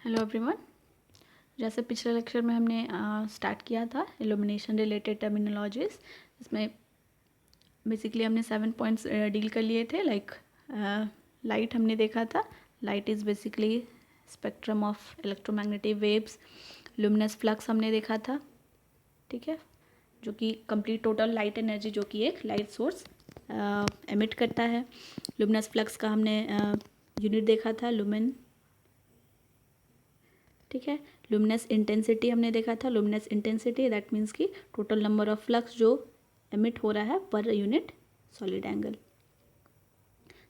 Hello everyone. जैसे पिछले lecture में हमने स्टार्ट किया था इल्यूमिनेशन रिलेटेड टर्मिनोलॉजीज, इसमें बेसिकली हमने 7 पॉइंट्स डील कर लिए थे। लाइक लाइट हमने देखा था। Light is basically spectrum of electromagnetic waves. Luminous flux हमने देखा था, ठीक है, जो कि कंप्लीट टोटल लाइट एनर्जी जो कि एक लाइट सोर्स एमिट करता है। लुमिनस फ्लक्स का हमने यूनिट देखा था, लुमेन, ठीक है। लुमिनस इंटेंसिटी हमने देखा था। लुमिनस इंटेंसिटी दैट मीन्स कि टोटल नंबर ऑफ फ्लक्स जो एमिट हो रहा है पर unit solid angle.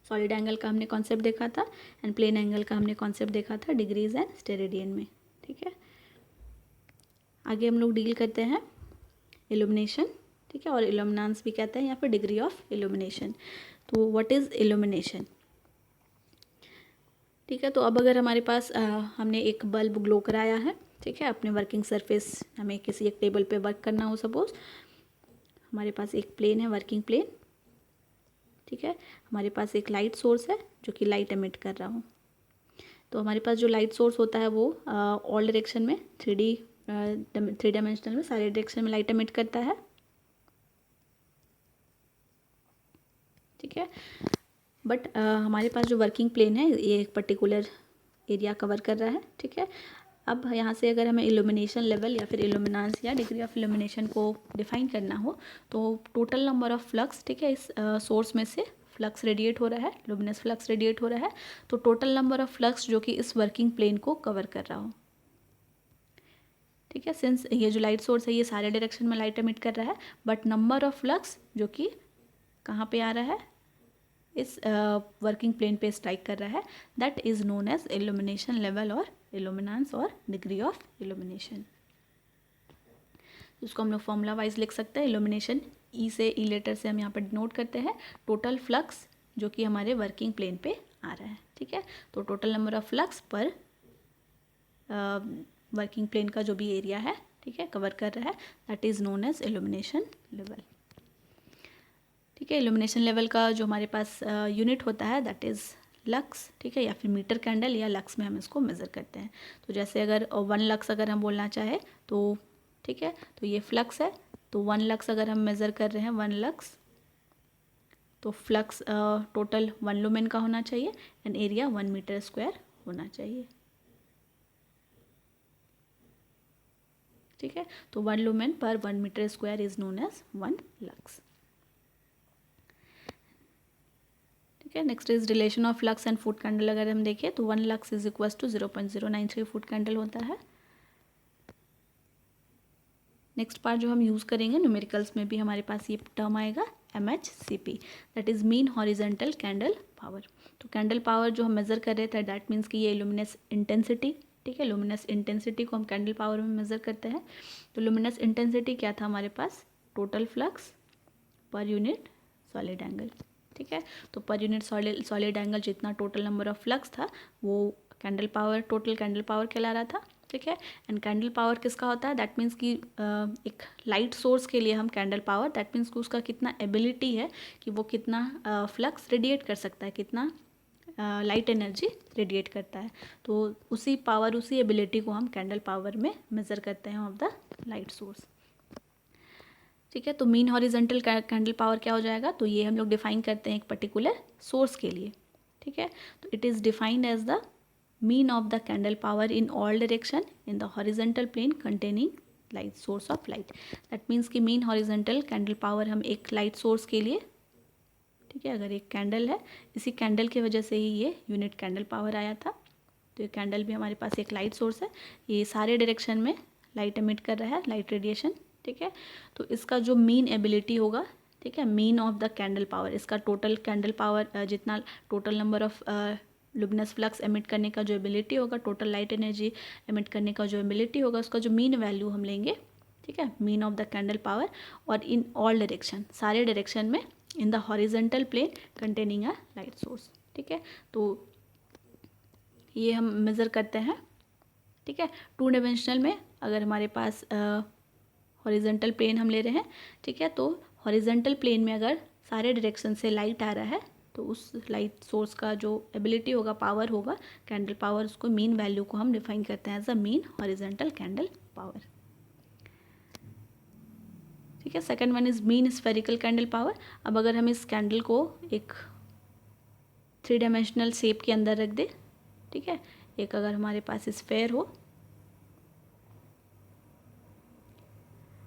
Solid angle का हमने कॉन्सेप्ट देखा था एंड प्लेन एंगल का हमने कॉन्सेप्ट देखा था डिग्रीज एंड स्टेरेडियन में, ठीक है। आगे हम लोग डील करते हैं इल्यूमिनेशन, ठीक है, और इल्यूमिनेंस भी कहते हैं या फिर डिग्री ऑफ इल्यूमिनेशन। तो व्हाट इज़ इल्यूमिनेशन, ठीक है। तो अब अगर हमारे पास हमने एक बल्ब ग्लो कराया है, ठीक है, अपने वर्किंग सरफेस, हमें किसी एक टेबल पे वर्क करना हो, सपोज हमारे पास एक प्लेन है, वर्किंग प्लेन, ठीक है। हमारे पास एक लाइट सोर्स है जो कि लाइट एमिट कर रहा हूँ। तो हमारे पास जो लाइट सोर्स होता है वो ऑल डायरेक्शन में थ्री डायमेंशनल में सारे डायरेक्शन में लाइट एमिट करता है, ठीक है। बट हमारे पास जो वर्किंग प्लेन है ये एक पर्टिकुलर एरिया कवर कर रहा है, ठीक है। अब यहाँ से अगर हमें इल्यूमिनेशन लेवल या फिर इल्यूमिनेंस या डिग्री ऑफ इल्यूमिनेशन को डिफाइन करना हो तो टोटल नंबर ऑफ फ्लक्स, ठीक है, इस सोर्स में से फ्लक्स रेडिएट हो रहा है, लुमिनस फ्लक्स रेडिएट हो रहा है, तो टोटल नंबर ऑफ फ्लक्स जो कि इस वर्किंग प्लेन को कवर कर रहा हो, ठीक है। सिंस ये जो लाइट सोर्स है ये सारे डायरेक्शन में लाइट एमिट कर रहा है, बट नंबर ऑफ फ्लक्स जो कि कहाँ पे आ रहा है, इस वर्किंग प्लेन पे स्ट्राइक कर रहा है, that is known as illumination level और इल्यूमिनेंस और डिग्री ऑफ इल्यूमिनेशन। उसको हम लोग फॉर्मूला वाइज लिख सकते हैं। इल्यूमिनेशन ई से, ई लेटर से हम यहाँ पर डिनोट करते हैं टोटल फ्लक्स जो कि हमारे वर्किंग प्लेन पे आ रहा है, ठीक है। तो टोटल नंबर ऑफ फ्लक्स पर वर्किंग प्लेन का जो भी एरिया है, ठीक है, कवर कर रहा है, that is known as illumination level, ठीक है। इल्यूमिनेशन लेवल का जो हमारे पास यूनिट होता है दैट इज़ लक्स, ठीक है, या फिर मीटर कैंडल या लक्स में हम इसको मेज़र करते हैं। तो जैसे अगर 1 लक्स अगर हम बोलना चाहे तो, ठीक है, तो ये फ्लक्स है, तो 1 लक्स अगर हम मेज़र कर रहे हैं 1 लक्स, तो फ्लक्स टोटल 1 लुमेन का होना चाहिए एंड एरिया 1 मीटर स्क्वायर होना चाहिए, ठीक है। तो 1 लुमेन पर 1 metre square is known as 1 lux, ठीक है। Next is relation of flux and foot candle. अगर हम देखें तो 1 lux is equal to 0.093 foot candle होता है। नेक्स्ट पार्ट जो हम यूज़ करेंगे न्यूमेरिकल्स में भी हमारे पास ये टर्म आएगा MHCP, that is mean horizontal candle power. तो कैंडल पावर जो हम मेज़र कर रहे थे दैट मीन्स कि ये लुमिनस इंटेंसिटी, ठीक है, लुमिनस इंटेंसिटी को हम कैंडल पावर में मेज़र करते हैं। तो लुमिनस इंटेंसिटी क्या था हमारे पास, total flux per unit solid angle, ठीक है। तो पर यूनिट सॉलिड एंगल जितना टोटल नंबर ऑफ फ्लक्स था वो candle power, total candle power कहला रहा था, ठीक है। एंड कैंडल पावर किसका होता है, दैट मीन्स कि एक लाइट सोर्स के लिए हम कैंडल पावर, दैट मीन्स कि उसका कितना एबिलिटी है कि वो कितना फ्लक्स रेडिएट कर सकता है, कितना लाइट एनर्जी रेडिएट करता है। तो उसी पावर, उसी एबिलिटी को हम कैंडल पावर में मेज़र करते हैं ऑफ द लाइट सोर्स, ठीक है। तो मीन हॉरिजेंटल कैंडल पावर क्या हो जाएगा, तो ये हम लोग डिफाइन करते हैं एक पर्टिकुलर सोर्स के लिए, ठीक है। तो it is defined as the mean of the candle power in all direction in the horizontal plane containing light source of light. That means कि मीन हॉरिजेंटल कैंडल पावर हम एक लाइट सोर्स के लिए, ठीक है, अगर एक कैंडल है, इसी कैंडल की वजह से ही ये यूनिट कैंडल पावर आया था। तो ये कैंडल भी हमारे पास एक लाइट सोर्स है, ये सारे डायरेक्शन में लाइट एमिट कर रहा है, लाइट रेडिएशन, ठीक है। तो इसका जो मीन एबिलिटी होगा, ठीक है, mean of the candle power, इसका टोटल कैंडल पावर जितना total number of luminous flux emit करने का जो एबिलिटी होगा, टोटल लाइट एनर्जी एमिट करने का जो एबिलिटी होगा, उसका जो मीन वैल्यू हम लेंगे, ठीक है, mean of the candle power, और इन ऑल डायरेक्शन, सारे डायरेक्शन में, in the horizontal plane containing a light source, ठीक है। तो ये हम मेज़र करते हैं, ठीक है। 2 डायमेंशनल में अगर हमारे पास हॉरिजेंटल प्लेन हम ले रहे हैं, ठीक है, तो हॉरिजेंटल प्लेन में अगर सारे डायरेक्शन से लाइट आ रहा है तो उस लाइट सोर्स का जो एबिलिटी होगा, पावर होगा, कैंडल पावर, उसको मीन वैल्यू को हम डिफाइन करते हैं as a mean horizontal candle power. ठीक है, second one is mean spherical candle power. अब अगर हम इस कैंडल को एक 3 डायमेंशनल शेप के अंदर रख दे, ठीक है, एक अगर हमारे पास स्फेयर हो,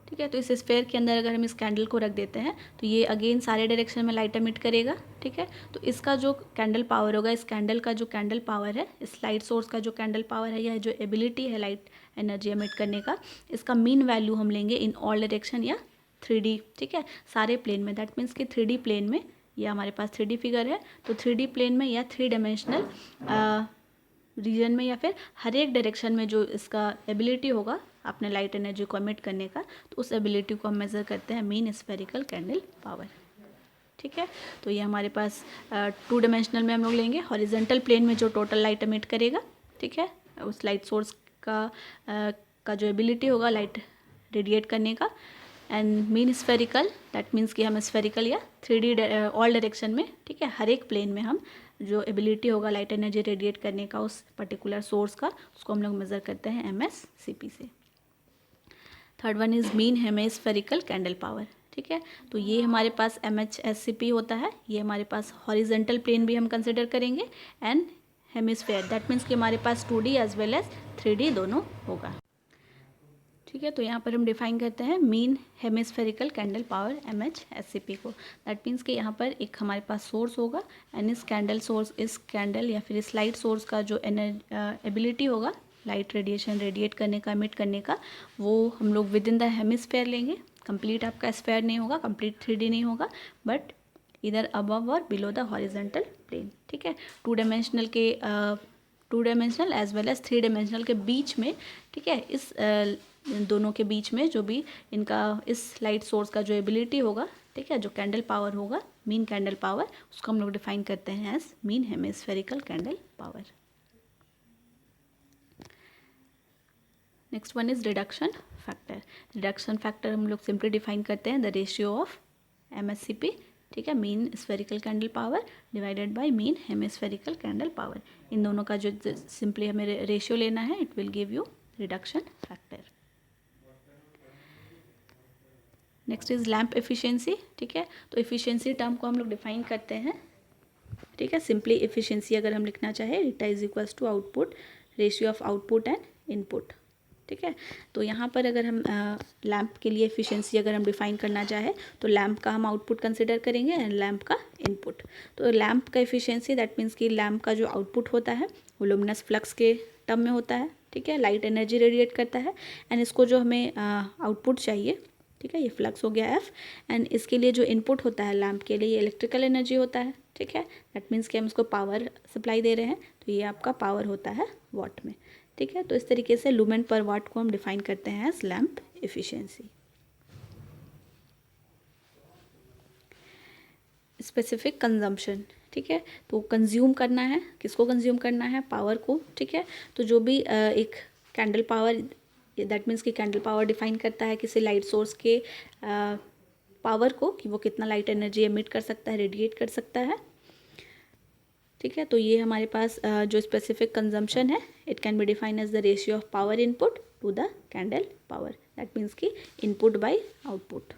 ठीक है, तो इस स्फेयर के अंदर अगर हम इस कैंडल को रख देते हैं तो ये अगेन सारे डायरेक्शन में लाइट एमिट करेगा। ठीक है, तो इसका जो कैंडल पावर होगा, इस कैंडल का जो कैंडल पावर है, इस लाइट सोर्स का जो कैंडल पावर है, या जो एबिलिटी है लाइट एनर्जी एमिट करने का, इसका मीन वैल्यू हम लेंगे इन ऑल डायरेक्शन या 3D, ठीक है, सारे प्लेन में। दैट मीन्स कि 3D प्लेन में, ये हमारे पास 3D फिगर है, तो 3D प्लेन में या 3 डायमेंशनल रीजन में, या फिर हर एक डायरेक्शन में जो इसका एबिलिटी होगा अपने लाइट एनर्जी को एमिट करने का, तो उस एबिलिटी को हम मेज़र करते हैं मीन स्फेरिकल कैंडल पावर। ठीक है, तो ये हमारे पास 2 डायमेंशनल में हम लोग लेंगे, हॉरिजेंटल प्लेन में जो टोटल लाइट एमिट करेगा, ठीक है, उस लाइट सोर्स का जो एबिलिटी होगा लाइट रेडिएट करने का, and mean spherical, that means कि हम स्फेरिकल या 3D ऑल डायरेक्शन में, ठीक है, हर एक प्लेन में हम जो एबिलिटी होगा लाइट एनर्जी रेडिएट करने का उस पर्टिकुलर सोर्स का, उसको हम लोग मेज़र करते हैं MSCP से। Third one is mean hemispherical candle power. ठीक है, तो ये हमारे पास MHSCP होता है, ये हमारे पास हॉरिजेंटल प्लेन भी हम कंसिडर करेंगे, एंड हेमिस्फेयर, दैट मीन्स कि हमारे पास 2D as well as 3D दोनों होगा। ठीक है, तो यहाँ पर हम डिफाइन करते हैं mean hemispherical candle power MHSCP को। दैट मीन्स कि यहाँ पर एक हमारे पास सोर्स होगा, एंड इस कैंडल सोर्स, इस कैंडल या फिर इस लाइट सोर्स का जो एबिलिटी होगा लाइट रेडिएशन रेडिएट करने का, एमिट करने का, वो हम लोग विद इन द हेमिस्फेयर लेंगे। कंप्लीट आपका स्फेयर नहीं होगा, कंप्लीट 3D नहीं होगा, बट इधर अबव और बिलो द हॉरिजॉन्टल प्लेन। ठीक है, 2 dimensional as well as 3 dimensional के बीच में, ठीक है, इस दोनों के बीच में जो भी इनका इस लाइट सोर्स का जो एबिलिटी होगा, ठीक है, जो कैंडल पावर होगा, मीन कैंडल पावर, उसको हम लोग डिफाइन करते हैं as mean hemispherical candle power. Next one is reduction factor. Reduction factor हम लोग सिंपली डिफाइन करते हैं द रेशियो ऑफ MSCP, ठीक है, mean spherical candle power divided by mean hemispherical candle power. इन दोनों का जो सिंपली हमें रेशियो लेना है, it will give you reduction factor. Next is lamp efficiency. ठीक है, तो एफिशिएंसी टर्म को हम लोग डिफाइन करते हैं, ठीक है, सिंपली एफिशिएंसी अगर हम लिखना चाहे, it is equals to output ratio of output and input. ठीक है, तो यहाँ पर अगर हम लैम्प के लिए एफिशिएंसी अगर हम डिफाइन करना चाहे, तो लैम्प का हम आउटपुट कंसिडर करेंगे एंड लैम्प का इनपुट। तो लैम्प का एफिशिएंसी, दैट मीन्स कि लैम्प का जो आउटपुट होता है वो लुमिनस फ्लक्स के टर्म में होता है, ठीक है, लाइट एनर्जी रेडिएट करता है, एंड इसको जो हमें आउटपुट चाहिए, ठीक है, ये फ्लक्स हो गया F, एंड इसके लिए जो इनपुट होता है लैम्प के लिए, ये इलेक्ट्रिकल एनर्जी होता है। ठीक है, दैट मीन्स कि हम इसको पावर सप्लाई दे रहे हैं, तो ये आपका पावर होता है वाट में। ठीक है, तो इस तरीके से लुमेन पर वाट को हम डिफाइन करते हैं as lamp efficiency. Specific consumption, ठीक है, तो कंज्यूम करना है, किसको कंज्यूम करना है, पावर को। ठीक है, तो जो भी एक कैंडल पावर, दैट मीन्स कि कैंडल पावर डिफाइन करता है किसी लाइट सोर्स के पावर को, कि वो कितना लाइट एनर्जी एमिट कर सकता है, रेडिएट कर सकता है। ठीक है, तो ये हमारे पास जो स्पेसिफिक कंजम्पशन है, it can be define as the ratio of power input to the candle power, that means कि इनपुट बाय आउटपुट।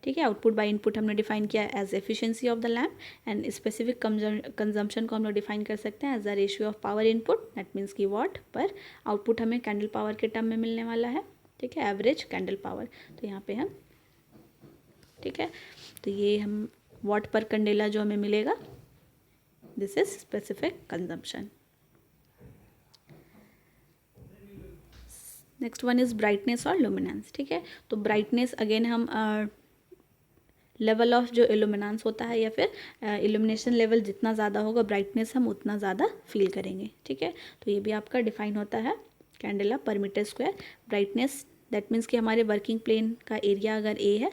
ठीक है, आउटपुट बाय इनपुट हमने डिफाइन किया as efficiency of the lamp, and specific consumption को हम लोग define कर सकते हैं as the ratio of power input, that means कि वॉट पर आउटपुट हमें कैंडल पावर के टर्म में मिलने वाला है। ठीक है, एवरेज कैंडल पावर, तो यहाँ पे हम, ठीक है, तो ये हम वॉट पर कैंडेला जो हमें मिलेगा, this is specific consumption. Next one is brightness और लुमिनेंस। ठीक है, तो ब्राइटनेस अगेन हम लेवल ऑफ जो इल्यूमिनेंस होता है, या फिर इल्यूमिनेशन लेवल जितना ज़्यादा होगा, ब्राइटनेस हम उतना ज़्यादा फील करेंगे। ठीक है, तो ये भी आपका डिफाइन होता है कैंडेला पर metre square. Brightness, that means कि हमारे वर्किंग प्लेन का एरिया अगर A है,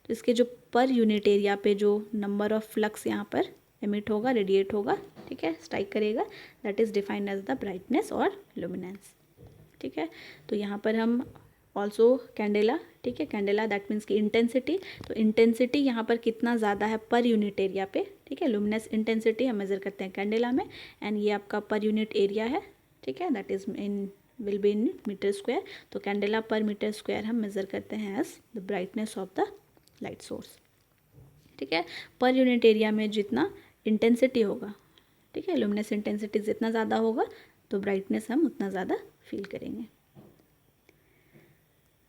तो इसके जो पर यूनिट एरिया पे जो नंबर ऑफ फ्लक्स यहाँ पर एमिट होगा, रेडिएट होगा, ठीक है, स्ट्राइक करेगा, that is defined as the brightness और लुमिनेंस। ठीक है, तो यहाँ पर हम ऑल्सो कैंडेला, ठीक है, कैंडेला दैट मीन्स की इंटेंसिटी। तो इंटेंसिटी यहाँ पर कितना ज़्यादा है पर यूनिट एरिया पे, ठीक है, लुमिनस इंटेंसिटी हम मेज़र करते हैं कैंडेला में, एंड ये आपका पर यूनिट एरिया है, ठीक है, that is in will be in metre square. तो कैंडेला पर मीटर स्क्वायर हम मेज़र करते हैं as the brightness of the light source, ठीक है। पर यूनिट एरिया में जितना इंटेंसिटी होगा, ठीक है, लुमिनस इंटेंसिटी जितना ज़्यादा होगा तो ब्राइटनेस हम उतना ज़्यादा फील करेंगे।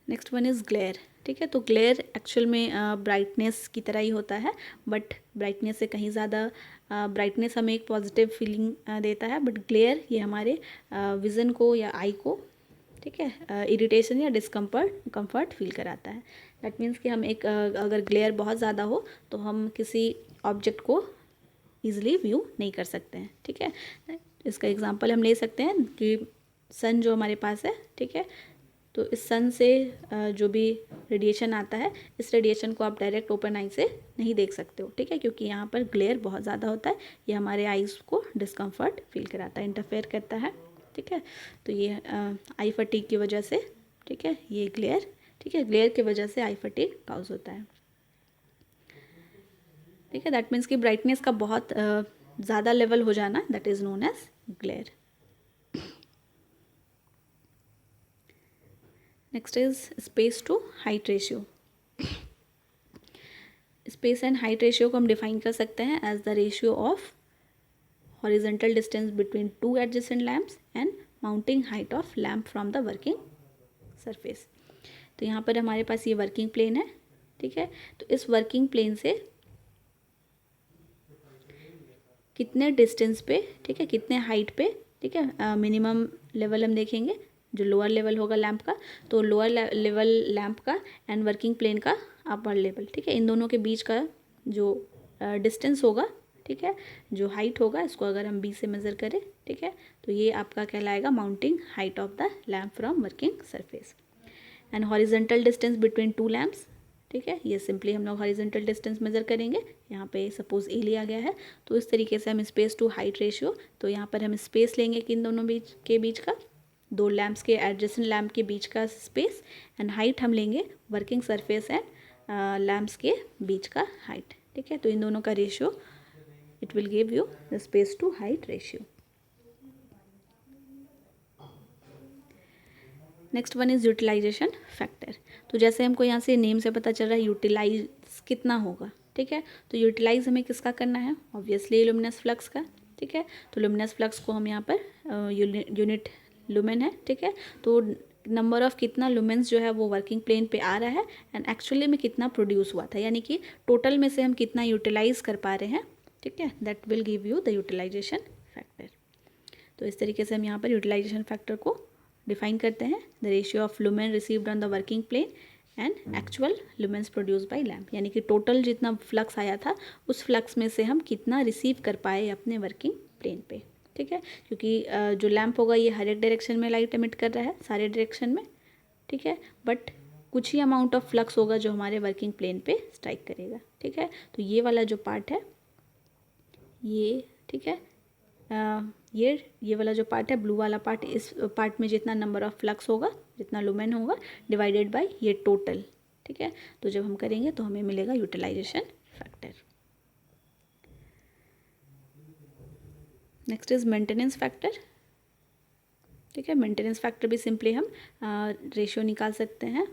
नेक्स्ट वन इज़ ग्लेयर, ठीक है। तो ग्लेयर एक्चुअल में ब्राइटनेस की तरह ही होता है, बट ब्राइटनेस से कहीं ज़्यादा, ब्राइटनेस हमें एक पॉजिटिव फीलिंग देता है, बट ग्लेयर ये हमारे विज़न को या आई को, ठीक है, इरिटेशन या कंफर्ट फील कराता है। दैट मीन्स कि हम एक अगर ग्लेयर बहुत ज़्यादा हो तो हम किसी ऑब्जेक्ट को ईजिली व्यू नहीं कर सकते हैं, ठीक है। इसका एग्जांपल हम ले सकते हैं कि सन जो हमारे पास है, ठीक है, तो इस सन से जो भी रेडिएशन आता है, इस रेडिएशन को आप डायरेक्ट ओपन आई से नहीं देख सकते हो, ठीक है, क्योंकि यहाँ पर ग्लेयर बहुत ज़्यादा होता है, ये हमारे आईज़ को डिस्कम्फर्ट फील कराता है, इंटरफेयर करता है, ठीक है। तो ये आई फटीग की वजह से, ठीक है, ये ग्लेयर, ठीक है, ग्लेयर की वजह से आई फटीग काउज होता है, ठीक है। दैट मीन्स कि ब्राइटनेस का बहुत ज़्यादा लेवल हो जाना, that is known as glare. Next is space to height ratio. Space and height ratio को हम डिफाइन कर सकते हैं as the ratio of horizontal distance between two adjacent lamps and mounting height of lamp from the working surface. तो यहाँ पर हमारे पास ये वर्किंग प्लेन है, ठीक है। तो इस वर्किंग प्लेन से कितने डिस्टेंस पे, ठीक है, कितने हाइट पे, ठीक है, मिनिमम लेवल हम देखेंगे जो लोअर लेवल होगा लैंप का, तो लोअर लेवल लैंप का एंड वर्किंग प्लेन का अपर लेवल, ठीक है, इन दोनों के बीच का जो डिस्टेंस होगा, ठीक है, जो हाइट होगा, इसको अगर हम बी से मेज़र करें, ठीक है, तो ये आपका कहलाएगा mounting height of the lamp from working surface. And horizontal distance between to lamps, ठीक है, ये सिंपली हम लोग हॉरिजेंटल डिस्टेंस मेज़र करेंगे। यहाँ पे सपोज ए लिया गया है, तो इस तरीके से हम स्पेस टू हाइट रेशियो, तो यहाँ पर हम स्पेस लेंगे कि इन दोनों बीच का, दो लैम्प्स के एडजेसेंट लैम्प के बीच का स्पेस, एंड हाइट हम लेंगे वर्किंग सरफेस एंड लैम्प्स के बीच का हाइट, ठीक है। तो इन दोनों का ratio it will give you the space to height ratio. Next one is utilisation factor. तो जैसे हमको यहाँ से नेम से पता चल रहा है यूटिलाइज कितना होगा, ठीक है, तो यूटिलाइज हमें किसका करना है, ऑब्वियसली लुमिनस फ्लक्स का, ठीक है। तो लुमिनस फ्लक्स को हम यहाँ पर यूनिट लुमेन है, ठीक है, तो नंबर ऑफ कितना लुमेंस जो है वो वर्किंग प्लेन पे आ रहा है एंड एक्चुअली में कितना प्रोड्यूस हुआ था, यानी कि टोटल में से हम कितना यूटिलाइज कर पा रहे हैं, ठीक है, that will give you the utilisation factor. तो इस तरीके से हम यहाँ पर यूटिलाइजेशन फैक्टर को डिफाइन करते हैं, the ratio of lumen received on the working plane and actual lumens produce by lamp, यानी कि टोटल जितना फ्लक्स आया था उस फ्लक्स में से हम कितना रिसीव कर पाए अपने वर्किंग प्लेन पे, ठीक है, क्योंकि जो लैम्प होगा ये हर एक डायरेक्शन में लाइट एमिट कर रहा है, सारे डायरेक्शन में, ठीक है, बट कुछ ही अमाउंट ऑफ फ्लक्स होगा जो हमारे वर्किंग प्लेन पे स्ट्राइक करेगा, ठीक है। तो ये वाला जो पार्ट है ये, ठीक है, ये वाला जो पार्ट है ब्लू वाला पार्ट, इस पार्ट में जितना नंबर ऑफ फ्लक्स होगा, जितना लुमेन होगा डिवाइडेड बाय ये टोटल, ठीक है, तो जब हम करेंगे तो हमें मिलेगा utilisation factor. Next is maintenance factor, ठीक है, मेंटेनेंस फैक्टर भी सिंपली हम रेशियो निकाल सकते हैं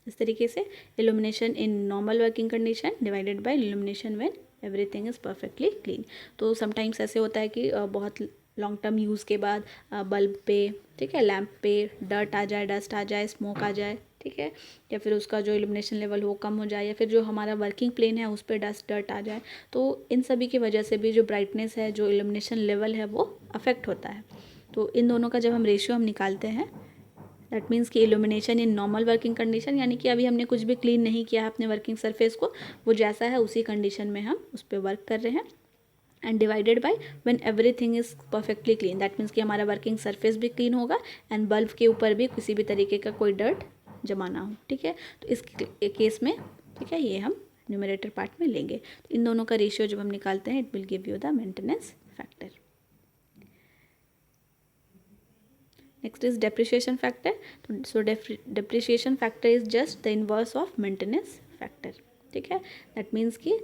इस तरीके से, illumination in normal working condition divided by illumination when everything is perfectly clean. तो समटाइम्स ऐसे होता है कि बहुत लॉन्ग टर्म यूज़ के बाद बल्ब पे, ठीक है, लैम्प पे डर्ट आ जाए, डस्ट आ जाए, स्मोक आ जाए, ठीक है, या फिर उसका जो इल्यूमिनेशन लेवल हो कम हो जाए, या फिर जो हमारा वर्किंग प्लेन है उस पर डस्ट डर्ट आ जाए, तो इन सभी की वजह से भी जो ब्राइटनेस है, जो इल्यूमिनेशन लेवल है वो अफेक्ट होता है। तो इन दोनों का जब हम रेशियो हम निकालते हैं, दैट मीन्स कि illumination in normal working condition, यानी कि अभी हमने कुछ भी क्लीन नहीं किया है अपने वर्किंग सरफेस को, वो जैसा है उसी कंडीशन में हम उस पर वर्क कर रहे हैं, and divided by when everything is perfectly clean, that means कि हमारा वर्किंग सरफेस भी क्लीन होगा एंड बल्ब के ऊपर भी किसी भी तरीके का कोई डर्ट जमा ना हो, ठीक है। तो इस केस में, ठीक है, ये हम न्यूमरेटर पार्ट में लेंगे। तो इन दोनों का रेशियो जब हम निकालते हैं it will give you the maintenance factor. Next is depreciation factor. तो so depreciation factor is just the inverse of maintenance factor. ठीक है, दैट मीन्स कि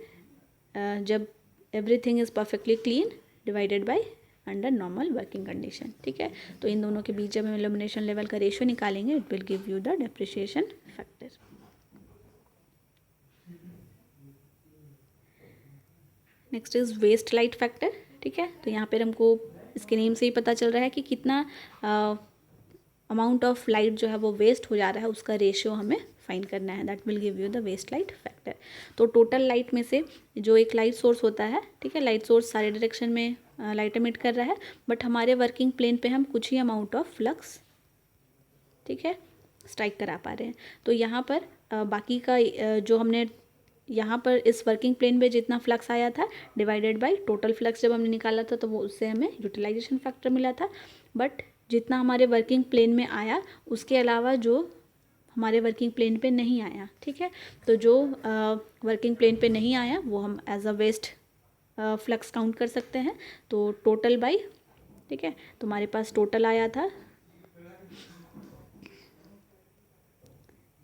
जब everything is perfectly clean divided by under normal working condition. ठीक है, तो इन दोनों के बीच जब हम इल्यूमिनेशन लेवल का रेशियो निकालेंगे it will give you the depreciation factor. Next is waste light factor. ठीक है, तो यहाँ पर हमको इसके नेम से ही पता चल रहा है कि कितना अमाउंट ऑफ लाइट जो है वो वेस्ट हो जा रहा है, उसका रेशियो हमें फाइंड करना है. That will give you the waste light factor. तो टोटल लाइट में से जो एक लाइट सोर्स होता है, ठीक है, लाइट सोर्स सारे डायरेक्शन में लाइट एमिट कर रहा है, बट हमारे वर्किंग प्लेन पे हम कुछ ही अमाउंट ऑफ फ्लक्स, ठीक है, स्ट्राइक करा पा रहे हैं. तो यहाँ पर बाकी का जो हमने यहाँ पर इस वर्किंग प्लेन पे जितना फ्लक्स आया था डिवाइडेड बाय टोटल फ्लक्स जब हमने निकाला था तो वो उससे हमें यूटिलाइजेशन फैक्टर मिला था. बट जितना हमारे वर्किंग प्लेन में आया उसके अलावा जो हमारे वर्किंग प्लेन पे नहीं आया, ठीक है, तो जो वर्किंग प्लेन पे नहीं आया वो हम as a waste flux count कर सकते हैं. तो टोटल बाई, ठीक है, तो हमारे पास टोटल आया था,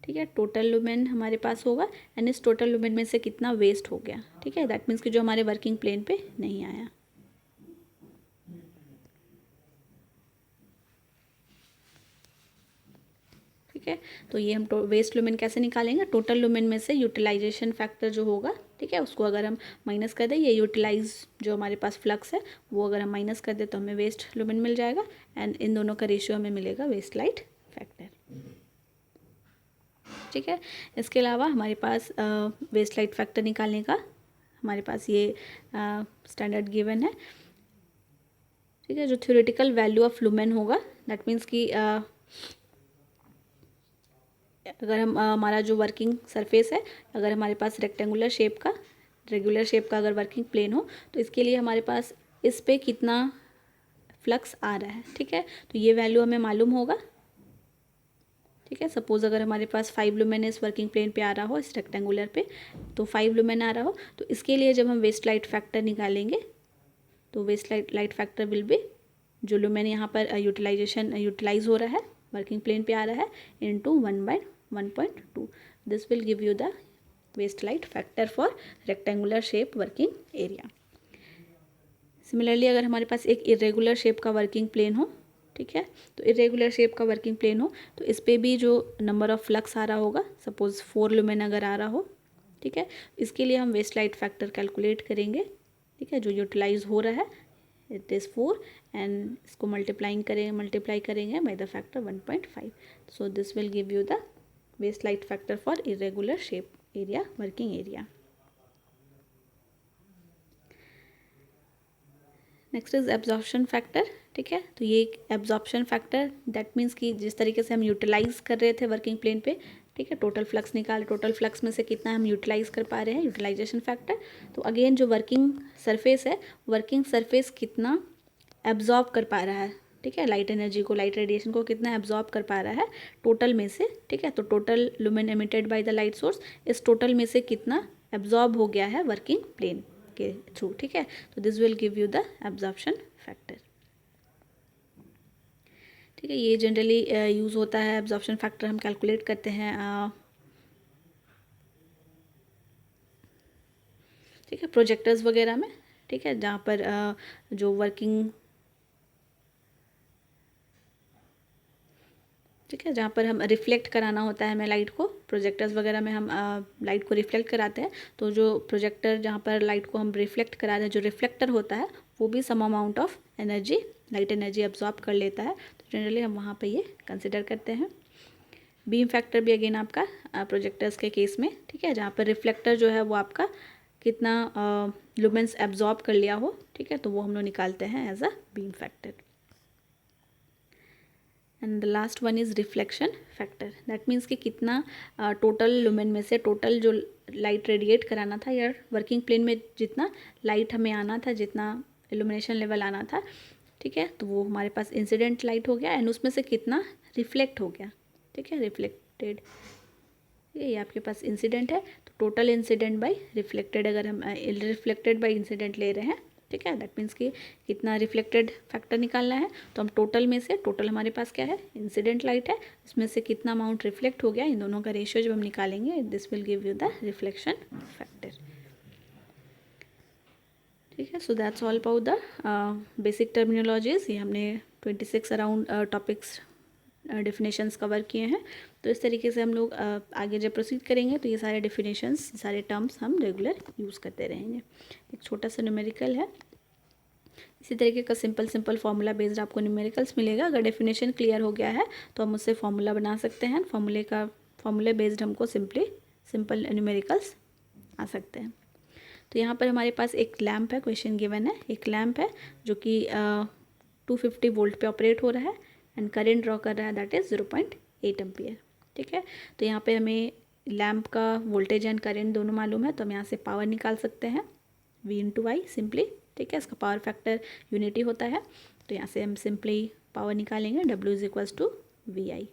ठीक है, टोटल लुमेन हमारे पास होगा एंड इस टोटल लुमेन में से कितना वेस्ट हो गया. ठीक है, दैट मीन्स कि जो हमारे वर्किंग प्लेन पे नहीं आया. ठीक है, तो ये हम वेस्ट लुमेन कैसे निकालेंगे, टोटल लुमेन में से यूटिलाइजेशन फैक्टर जो होगा, ठीक है, उसको अगर हम माइनस कर दें, ये यूटिलाइज जो हमारे पास फ्लक्स है वो अगर हम माइनस कर दें तो हमें वेस्ट लुमेन मिल जाएगा एंड इन दोनों का रेशियो हमें मिलेगा वेस्ट लाइट फैक्टर. ठीक है, इसके अलावा हमारे पास वेस्ट लाइट फैक्टर निकालने का हमारे पास ये स्टैंडर्ड गिवन है. ठीक है, जो थ्योरेटिकल वैल्यू ऑफ लुमेन होगा दैट मीन्स कि अगर हम हमारा जो वर्किंग सरफेस है, अगर हमारे पास रेक्टेंगुलर शेप का, रेगुलर शेप का अगर वर्किंग प्लेन हो तो इसके लिए हमारे पास इस पे कितना फ्लक्स आ रहा है. ठीक है, तो ये वैल्यू हमें मालूम होगा. ठीक है, सपोज अगर हमारे पास 5 लुमेन इस वर्किंग प्लेन पे आ रहा हो, इस रेक्टेंगुलर पे तो 5 लुमेन आ रहा हो, तो इसके लिए जब हम वेस्ट लाइट फैक्टर निकालेंगे तो waste light factor will be जो लुमेन यहाँ पर यूटिलाइज हो रहा है वर्किंग प्लेन पे आ रहा है into 1/1.2. This will give you the waste light factor for rectangular shape working area. Similarly अगर हमारे पास एक इरेगुलर शेप का वर्किंग प्लेन हो, ठीक है, तो इरेगुलर शेप का वर्किंग प्लेन हो तो इस पर भी जो नंबर ऑफ फ्लक्स आ रहा होगा, सपोज 4 लुमेन अगर आ रहा हो, ठीक है, इसके लिए हम वेस्ट लाइट फैक्टर कैलकुलेट करेंगे. ठीक है, जो यूटिलाइज हो रहा है इट इज़ 4 एंड इसको मल्टीप्लाई करेंगे by the factor 1.5. So this will give you the waste light factor for irregular shape area working area. Next is absorption factor. ठीक है, तो ये एब्जॉर्प्शन फैक्टर दैट मीन्स कि जिस तरीके से हम यूटिलाइज कर रहे थे वर्किंग प्लेन पे, ठीक है, टोटल फ्लक्स निकाल, टोटल फ्लक्स में से कितना हम यूटिलाइज कर पा रहे हैं, यूटिलाइजेशन फैक्टर. तो अगेन जो वर्किंग सरफेस है, वर्किंग सरफेस कितना एब्जॉर्ब कर पा रहा है, ठीक है, लाइट एनर्जी को, लाइट रेडिएशन को कितना एब्जॉर्ब कर पा रहा है टोटल में से. ठीक है, तो total lumen emitted by the light source, इस टोटल में से कितना एब्जॉर्ब हो गया है वर्किंग प्लेन के थ्रू. ठीक है, तो this will give you the absorption factor. ठीक है, ये जनरली यूज़ होता है. एब्जॉर्प्शन फैक्टर हम कैलकुलेट करते हैं, ठीक है, प्रोजेक्टर्स वगैरह में. ठीक है, जहाँ पर जो वर्किंग, ठीक है, जहाँ पर हम रिफ्लेक्ट कराना होता है हमें लाइट को, प्रोजेक्टर्स वगैरह में हम लाइट को रिफ्लेक्ट कराते हैं. तो जो प्रोजेक्टर जहाँ पर लाइट को हम रिफ्लेक्ट करा रहे हैं, जो रिफ्लेक्टर होता है वो भी some amount of energy, light energy absorb कर लेता है. तो जनरली हम वहाँ पे ये कंसिडर करते हैं. बीम फैक्टर भी अगेन आपका प्रोजेक्टर्स के केस में, ठीक है, जहाँ पर रिफ्लेक्टर जो है वो आपका कितना लुमेंस एब्जॉर्ब कर लिया हो, ठीक है, तो वो हम लोग निकालते हैं as a beam factor. And the last one is reflection factor. That means कि कितना टोटल लुमेन में से टोटल जो लाइट रेडिएट कराना था या वर्किंग प्लेन में जितना लाइट हमें आना था, जितना इल्यूमिनेशन लेवल आना था, ठीक है, तो वो हमारे पास इंसिडेंट लाइट हो गया एंड उसमें से कितना रिफ्लेक्ट हो गया. ठीक है, रिफ्लेक्टेड, ये आपके पास इंसिडेंट है, तो टोटल इंसिडेंट बाई रिफ्लेक्टेड, अगर हम रिफ्लेक्टेड बाई इंसिडेंट ले रहे हैं, ठीक है, दैट मीन्स कि कितना रिफ्लेक्टेड फैक्टर निकालना है। तो हम टोटल में से, टोटल हमारे पास क्या है, इंसिडेंट लाइट है, इसमें से कितना अमाउंट रिफ्लेक्ट हो गया, इन दोनों का रेशियो जब हम निकालेंगे, this will give you the reflection factor. ठीक है, so that's all about the basic terminologies. ये हमने 26 अराउंड टॉपिक्स डेफिनेशंस कवर किए हैं। तो इस तरीके से हम लोग आगे जब प्रोसीड करेंगे तो ये सारे डेफिनेशंस, सारे टर्म्स हम रेगुलर यूज़ करते रहेंगे। एक छोटा सा न्यूमेरिकल है, इसी तरीके का सिंपल फार्मूला बेस्ड आपको न्यूमेरिकल्स मिलेगा। अगर डेफिनेशन क्लियर हो गया है तो हम उससे फार्मूला बना सकते हैं। फार्मूले बेस्ड हमको सिंपल न्यूमेरिकल्स आ सकते हैं। तो यहाँ पर हमारे पास एक लैम्प है, क्वेश्चन गिवन है, एक लैम्प है जो कि 250 वोल्ट पे ऑपरेट हो रहा है एंड करेंट ड्रॉ कर रहा है, दैट इज़ 0.8 एम्पियर। ठीक है, तो यहाँ पे हमें लैम्प का वोल्टेज एंड करेंट दोनों मालूम है, तो हम यहाँ से पावर निकाल सकते हैं V/I सिंपली। ठीक है, इसका पावर फैक्टर यूनिटी होता है, तो यहाँ से हम सिंपली पावर निकालेंगे, W = VI।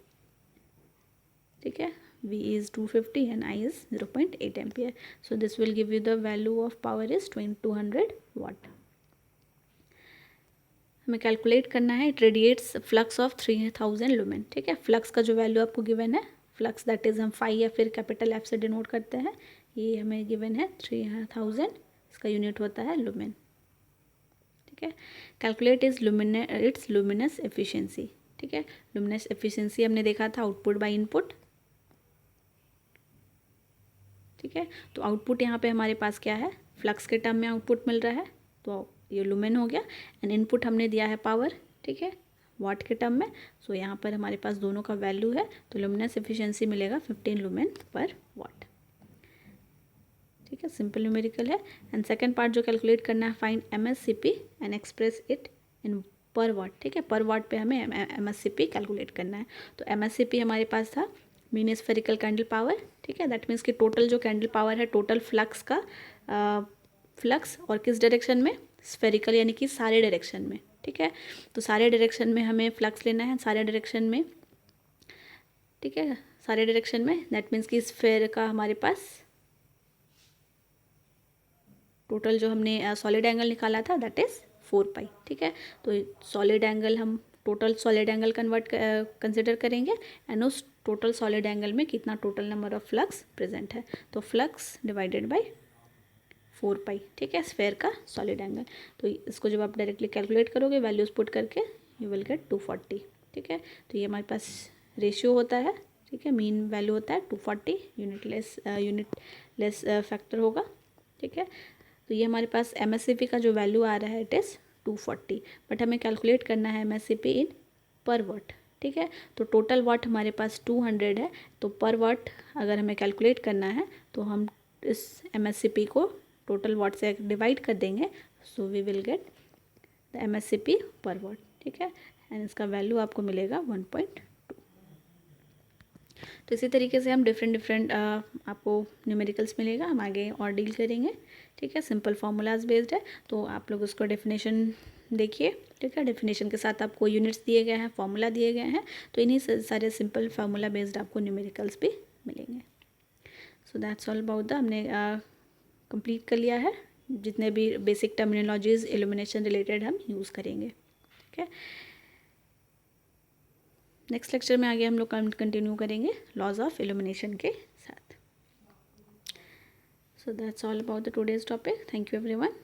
ठीक है, V is 250 and I is 0.8 ampere. So this will give you the value of power is 200 watt. हमें कैलकुलेट करना है, it radiates flux of 3000 lumen. ठीक है, फ्लक्स का जो वैल्यू आपको गिवन है, फ्लक्स दैट इज़ हम फाई या फिर कैपिटल एफ से डिनोट करते हैं, ये हमें गिवन है 3000, इसका यूनिट होता है लुमेन। ठीक है, कैलकुलेट इट्स लुमिनस एफिशिएंसी। ठीक है, लुमिनस एफिशिएंसी हमने देखा था आउटपुट बाय इनपुट। ठीक है, तो आउटपुट यहाँ पे हमारे पास क्या है, फ्लक्स के टर्म में आउटपुट मिल रहा है, तो ये लुमेन हो गया, एंड इनपुट हमने दिया है पावर। ठीक है, वाट के टर्म में, सो यहाँ पर हमारे पास दोनों का वैल्यू है, तो लुमिनस एफिशिएंसी मिलेगा 15 लुमेन पर वाट। ठीक है, सिंपल न्यूमेरिकल है। एंड सेकेंड पार्ट जो कैलकुलेट करना है, find MSCP and express it in पर वाट। ठीक है, पर वाट पे हमें MSCP कैलकुलेट करना है। तो MSCP हमारे पास था मीन स्फेरिकल कैंडल पावर। ठीक है, दैट मीन्स कि टोटल जो कैंडल पावर है, टोटल फ्लक्स का फ्लक्स और किस डायरेक्शन में, स्फेरिकल यानी कि सारे डायरेक्शन में। ठीक है, तो सारे डायरेक्शन में हमें फ्लक्स लेना है, सारे डायरेक्शन में। ठीक है, सारे डायरेक्शन में, दैट मीन्स कि स्फेयर का हमारे पास टोटल जो हमने सॉलिड एंगल निकाला था, दैट इज़ 4 पाई। ठीक है, तो सॉलिड एंगल हम टोटल सॉलिड एंगल कंसिडर करेंगे, एंड उस टोटल सॉलिड एंगल में कितना total number of flux present है, तो फ्लक्स डिवाइडेड बाय 4 पाई। ठीक है, स्फेयर का सॉलिड एंगल, तो इसको जब आप डायरेक्टली कैलकुलेट करोगे, वैल्यूज पुट करके, यू विल गेट 240। ठीक है, तो ये हमारे पास रेशियो होता है। ठीक है, मीन वैल्यू होता है 240, यूनिट लेस फैक्टर होगा। ठीक है, तो ये हमारे पास MSCP का जो वैल्यू आ रहा है, इट इज़ 240, बट हमें कैलकुलेट करना है MSCP इन पर वाट। ठीक है, तो टोटल वाट हमारे पास 200 है, तो पर वाट अगर हमें कैलकुलेट करना है तो हम इस MSCP को टोटल वाट से डिवाइड कर देंगे, so we will get the MSCP पर वाट। ठीक है, एंड इसका वैल्यू आपको मिलेगा 1.2। तो इसी तरीके से हम डिफरेंट आपको न्यूमेरिकल्स मिलेगा, हम आगे और डील करेंगे। ठीक है, सिंपल फार्मूलाज बेस्ड है, तो आप लोग उसको डेफिनेशन देखिए। ठीक है, डेफिनेशन के साथ आपको यूनिट्स दिए गए हैं, फार्मूला दिए गए हैं, तो इन्हीं सारे सिंपल फार्मूला बेस्ड आपको न्यूमेरिकल्स भी मिलेंगे। So that's all about the, हमने कंप्लीट कर लिया है जितने भी बेसिक टर्मिनोलॉजीज इल्यूमिनेशन रिलेटेड हम यूज़ करेंगे। ठीक है, नेक्स्ट लेक्चर में आगे हम लोग कंटिन्यू करेंगे लॉज ऑफ इल्यूमिनेशन के साथ। So that's all about the today's topic. Thank you everyone.